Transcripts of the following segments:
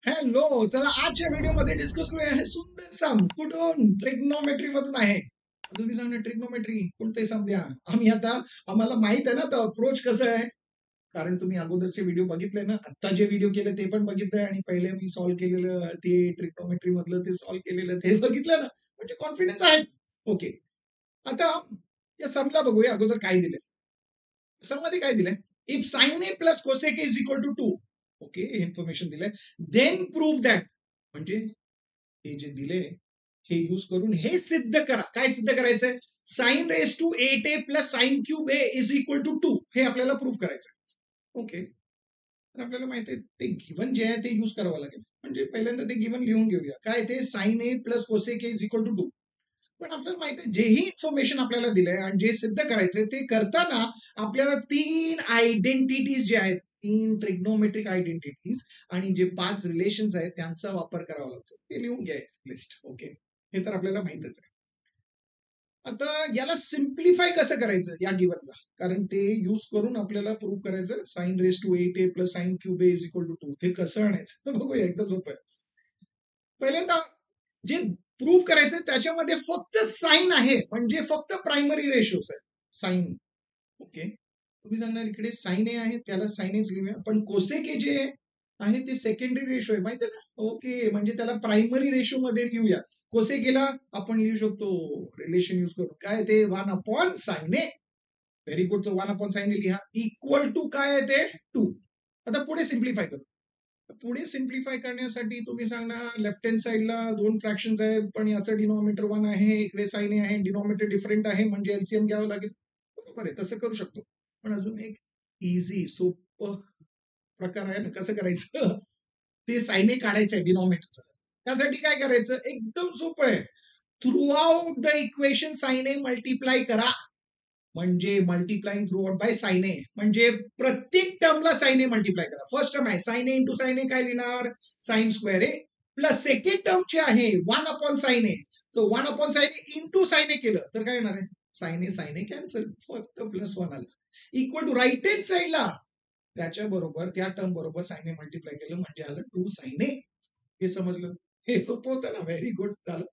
Hello, चला आजच्या व्हिडिओमध्ये डिस्कस करूया हे सुंदर सम कुठून ट्रिग्नोमेट्री मधून आहे. तुम्ही सांगणार ट्रिग्नोमेट्री कोणते सम द्या. आम्हाला माहित आहे ना तर अप्रोच कसं आहे, कारण तुम्ही अगोदरचे व्हिडिओ बघितले ना, आता जे व्हिडिओ केले ते पण बघितलंय आणि पहिले मी सॉल्व्ह केलेलं ते ट्रिग्नोमेट्री मधलं ते सॉल्व्ह केलेलं ते बघितलं ना, म्हणजे कॉन्फिडन्स आहे. ओके, आता या समला बघूया अगोदर काय दिलंय. सम मध्ये काय दिलंय, if sine A plus cosec is equal to 2. Okay, information दिलंय. देन प्रूव्ह दॅट, म्हणजे हे जे दिले हे यूज करून हे सिद्ध करा. काय सिद्ध करायचंय? Sine raise to 8a plus sine cube A is equal to 2 हे आपल्याला प्रूव्ह करायचंय. ओके, तर आपल्याला माहिती आहे ते गिव्हन जे आहे ते यूज करावं लागेल. म्हणजे पहिल्यांदा ते गिव्हन लिहून घेऊया. काय ते sine A plus cosec A is equal to 2. पण आपल्याला माहिती आहे जेही इन्फॉर्मेशन आपल्याला दिलंय आणि जे सिद्ध करायचंय ते करताना आपल्याला 3 आयडेंटिटीज जे आहेत, 3 ट्रिग्नोमेट्रिक आयडेंटिटीज आणि जे 5 रिलेशन्स आहेत त्यांचा वापर करावा लागतो. ते लिहून घ्या लिस्ट. ओके, हे तर आपल्याला माहितच आहे. आता याला सिम्प्लिफाय कसं करायचं या गिव्हनला, कारण ते यूज करून आपल्याला प्रूव्ह करायचं sine raise to 8a plus sine cube A is equal to 2. ते कसं आणायचं बघूया, एकदम सोपं आहे. पहिल्यांदा जे प्रूव्ह करायचं त्याच्यामध्ये फक्त साइन आहे, म्हणजे फक्त प्रायमरी रेशोज आहे साइन. ओके, तुम्ही सांगणार इकडे साइन ए आहे त्याला साइन एच लिहूया, पण कोसेक ए जे आहे ते सेकंडरी रेशो आहे, माहिती आहे ना. ओके, म्हणजे त्याला प्रायमरी रेशो मध्ये लिहूया. कोसेकेला आपण लिहू शकतो रिलेशन यूज करून, काय ते 1 अपॉन साइन ए. व्हेरी गुड, तो 1 अपॉन साइन ए लिहा इक्वल टू काय आहे ते 2. आता पुढे सिम्प्लिफाय करू. पुढे सिम्प्लिफाय करण्यासाठी तुम्ही सांगणार लेफ्ट हँड साइडला 2 फ्रॅक्शन्स आहेत, पण याचं डिनॉमिनेटर 1 आहे, इकडे साइन ए आहे, डिनॉमिनेटर डिफरंट आहे, म्हणजे एलसीएम घ्यावं लागेल. बरोबर आहे, तसं करू शकतो. पण अजून एक इझी सोपं प्रकार आहे ना, कसं करायचं ते साइन ए काढायचं आहे डिनॉमिनेटरचं. त्यासाठी काय करायचं, एकदम सोपं आहे. Throughout the equation sine A multiply करा, म्हणजे multiplying throughout by sine A, म्हणजे प्रत्येक टर्मला साइन ए मल्टिप्लाय करा. फर्स्ट टर्म आहे sine A into sine A, काय लिहिणार sine square A, plus second term चे आहे 1 upon sine A. So 1 upon sine A into sine A केलं तर काय येणार आहे, साइन ए कॅन्सल, फक्त प्लस 1 आला. इक्वल टू राईट हँड साइडला त्याच्या बरोबर त्या टर्म बरोबर साइन ए मल्टिप्लाय केलं म्हणजे आलं 2 साइन ए. हे समजलं, हे सोपं होतं ना. व्हेरी गुड, झालं.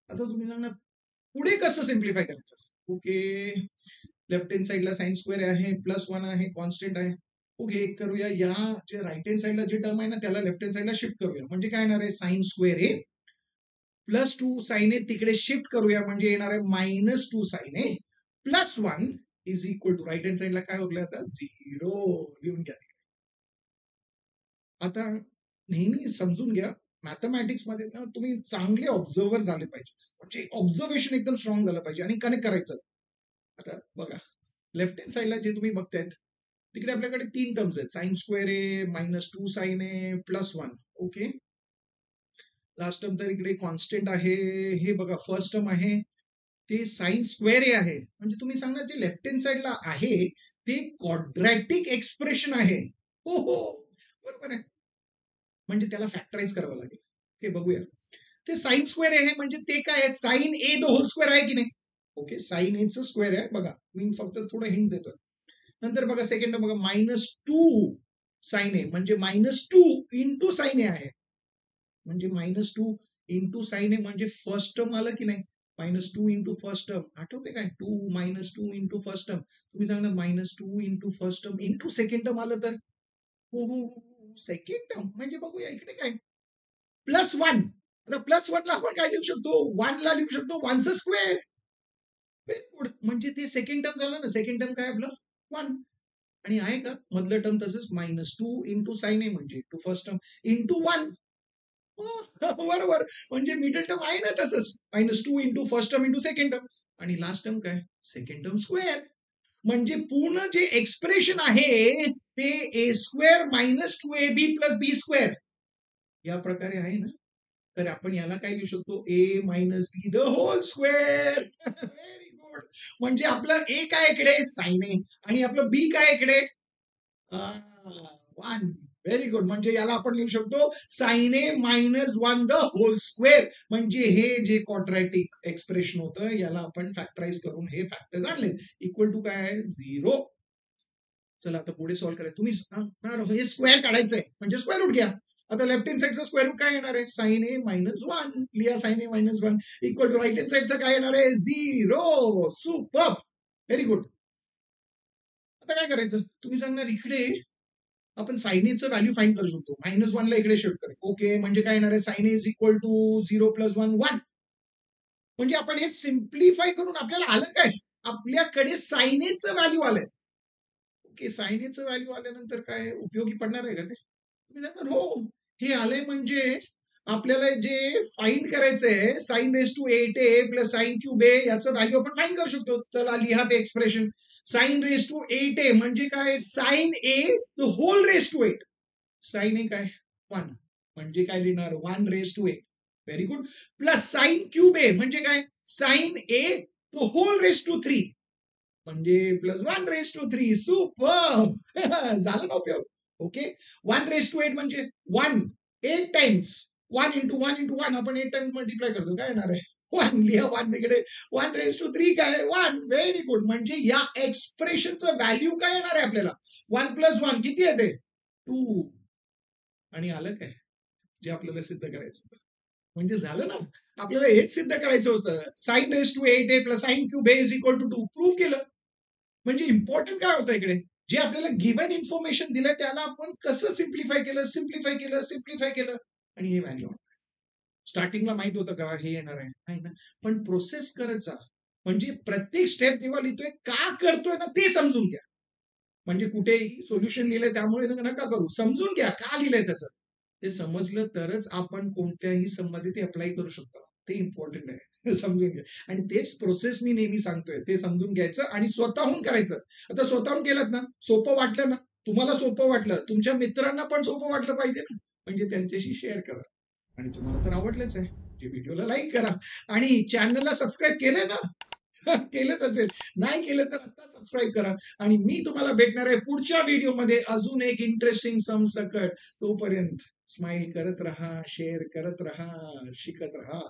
आता तुम्ही सांगा पुढे कसं सिम्प्लिफाय करायचं. ओके, लेफ्ट हँड साइडला साइन स्क्वेअर आहे, प्लस 1 आहे, कॉन्स्टंट आहे. ओके, एक करूया, या जे राईट हँड साइडला जे टर्म आहे ना त्याला लेफ्ट हँड साइडला शिफ्ट करूया, म्हणजे काय येणार आहे sine square A plus 2 sine A तिकडे शिफ्ट करूया, म्हणजे येणार आहे minus 2 sine A plus 1 is equal to right hand साइडला काय होईल आता 0. लिहून घ्या. आता नेहमी समजून घ्या, मॅथमॅटिक्स मध्ये ना तुम्ही चांगले ऑब्झर्वर झाले पाहिजे, म्हणजे ऑब्झर्वेशन एकदम स्ट्रॉंग झालं पाहिजे आणि कनेक्ट करायचं. आता बघा लेफ्ट हँड साइडला जे तुम्ही बघतायत तिकडे आपल्याकडे 3 टर्म्स आहेत, sign square A minus 2 sine A plus 1. Okay, last term तर इकडे कॉन्स्टंट आहे. हे बघा फर्स्ट टर्म आहे ते साइन स्क्वेअर ए आहे, म्हणजे तुम्ही सांगणार जे लेफ्ट हँड साइडला आहे ते क्वाड्रॅटिक एक्सप्रेशन आहे. हो हो, बरोबर आहे, म्हणजे त्याला फॅक्टराइज करावं लागेल. हे बघूया, ते साइन स्क्वेअर आहे म्हणजे ते काय आहे, sine A the whole square आहे की नाही. ओके, साइन एचं स्क्वेअर आहे बघा, मी फक्त थोडं हिंट देतो. नंतर बघा सेकंड बघा मायनस 2 साइन ए, म्हणजे मायनस 2 इंटू साइन ए आहे, म्हणजे मायनस 2 इंटू साइन ए म्हणजे फर्स्ट टर्म आलं की नाही. मायनस 2 इंटू फर्स्ट टर्म आठवते काय, 2 मायनस 2 इंटू फर्स्ट टर्म. तुम्ही सांगणार minus 2 into first term into second term आलं तर हो हो, सेकंड टर्म म्हणजे बघूया इकडे काय प्लस 1. आता प्लस 1 ला आपण काय लिहू शकतो, 1 ला लिहू शकतो 1चा स्क्वेअर. व्हेरी गुड, म्हणजे ते सेकंड टर्म झालं ना. सेकंड टर्म काय आपलं 1, आणि आहे का मधलं टर्म तसंच मायनस 2 इंटू साइन ए म्हणजे टू फर्स्ट टर्म इंटू 1. बरोबर, म्हणजे मिडल टर्म आहे ना तसंच, minus 2 into first term into second term, आणि लास्ट टर्म काय सेकंड टर्म स्क्वेअर. म्हणजे पूर्ण जे एक्सप्रेशन आहे ते ए स्क्वेअर मायनस 2ab प्लस बी स्क्वेअर या प्रकारे आहे ना. तर आपण याला काय लिहू शकतो, A minus B the whole square. Very good, म्हणजे आपलं ए काय इकडे साइन ए आणि आपलं बी काय इकडे 1. व्हेरी गुड, म्हणजे याला आपण लिहू शकतो sine A minus 1 the whole square, म्हणजे हे जे क्वाड्रॅटिक एक्सप्रेशन होतं याला आपण फॅक्टराइज करून हे फॅक्टर्स आणले इक्वल टू काय 0. चला आता पुढे सॉल्व्ह करायचं. तुम्ही हे स्क्वेअर काढायचंय म्हणजे स्क्वेअर रूट घ्या. आता लेफ्ट हँड साईडचा स्क्वेअर रूट काय येणार आहे? Sine A minus 1. लिहा sine A minus 1 equal to right hand साईडचा काय येणार आहे? 0. Super, very good. आता काय करायचं? तुम्ही सांगणार इकडे आपण साइन एचं व्हॅल्यू फाइंड करू शकतो. -1 ला इकडे शिफ्ट करेल. ओके, म्हणजे काय येणार आहे? Sine A is equal to 0 + 1 1. म्हणजे आपण हे सिम्प्लिफाय करून आपल्याला आलं काय? आपल्याकडे साइन एचं व्हॅल्यू आलंय. ओके, साइन एचं व्हॅल्यू आल्यानंतर काय उपयोगी पडणार आहे का ते? तुम्ही सांगणार हो, हे आलंय म्हणजे आपल्याला जे फाइंड करायचंय sine raise to 8a plus sine cube A याचं व्हॅल्यू आपण फाइंड करू शकतो. चला लिहा ते expression. Sign raise to 8a म्हणजे काय? Sine A the whole raise to 8. Sine A काय? 1 म्हणजे काय लिहिणार? 1 raise to 8. Very good. Plus sine cube A म्हणजे काय? Sine A the whole raise to 3 म्हणजे प्लस 1 रेस टू 3. सुपर. झालं ना उपयोग. ओके, 1 रेस टू 8 म्हणजे 1 8 टाइम्स 1 इंटू 1 इंटू 1 आपण 8 टाइम्स मल्टिप्लाय करतो. काय येणार आहे? 1. लिहा 1 तिकडे. 1 रेस टू 3 काय? 1. Very good. म्हणजे या एक्सप्रेशनचं व्हॅल्यू काय येणार आहे आपल्याला? 1 + 1 किती येते? 2. आणि आलं काय जे आपल्याला सिद्ध करायचं होतं? म्हणजे झालं ना, आपल्याला हेच सिद्ध करायचं होतं. Sine raise to 8a plus sine cube A is equal to 2. Prove केलं. म्हणजे इम्पॉर्टंट काय होतं इकडे? जे आपल्याला गिव्हन इन्फॉर्मेशन दिलंय त्याला आपण कसं सिम्प्लिफाय केलं आणि हे व्हॅल्यू. स्टार्टिंगला माहित होतं का हे येणार आहे? नाही ना. पण प्रोसेस करत जा. म्हणजे प्रत्येक स्टेप जेव्हा लिहितोय का करतोय ना ते समजून घ्या. म्हणजे कुठेही सोल्युशन लिहिलंय त्यामुळे नका करू. समजून घ्या का लिहिलंय तसं. ते समजलं तरच आपण कोणत्याही संबंधित ते अप्लाय करू शकतो. ते इम्पॉर्टंट आहे. समजून घ्या. आणि तेच प्रोसेस मी नेहमी सांगतोय. ते समजून घ्यायचं आणि स्वतःहून करायचं. आता स्वतःहून केलं ना, सोपं वाटलं ना, तुम्हाला सोपं वाटलं, तुमच्या मित्रांना पण सोपं वाटलं पाहिजे ना, म्हणजे त्यांच्याशी शेअर करा. आणि तुम्हाला तर आवडलंच आहे, जे व्हिडिओला लाईक करा आणि चॅनलला सबस्क्राईब केलंय ना? केलंच असेल. नाही केलं तर आता सबस्क्राईब करा. आणि मी तुम्हाला भेटणार आहे पुढच्या व्हिडिओमध्ये अजून एक इंटरेस्टिंग सम सकट. तोपर्यंत स्माइल करत राहा, शेअर करत राहा, शिकत राहा.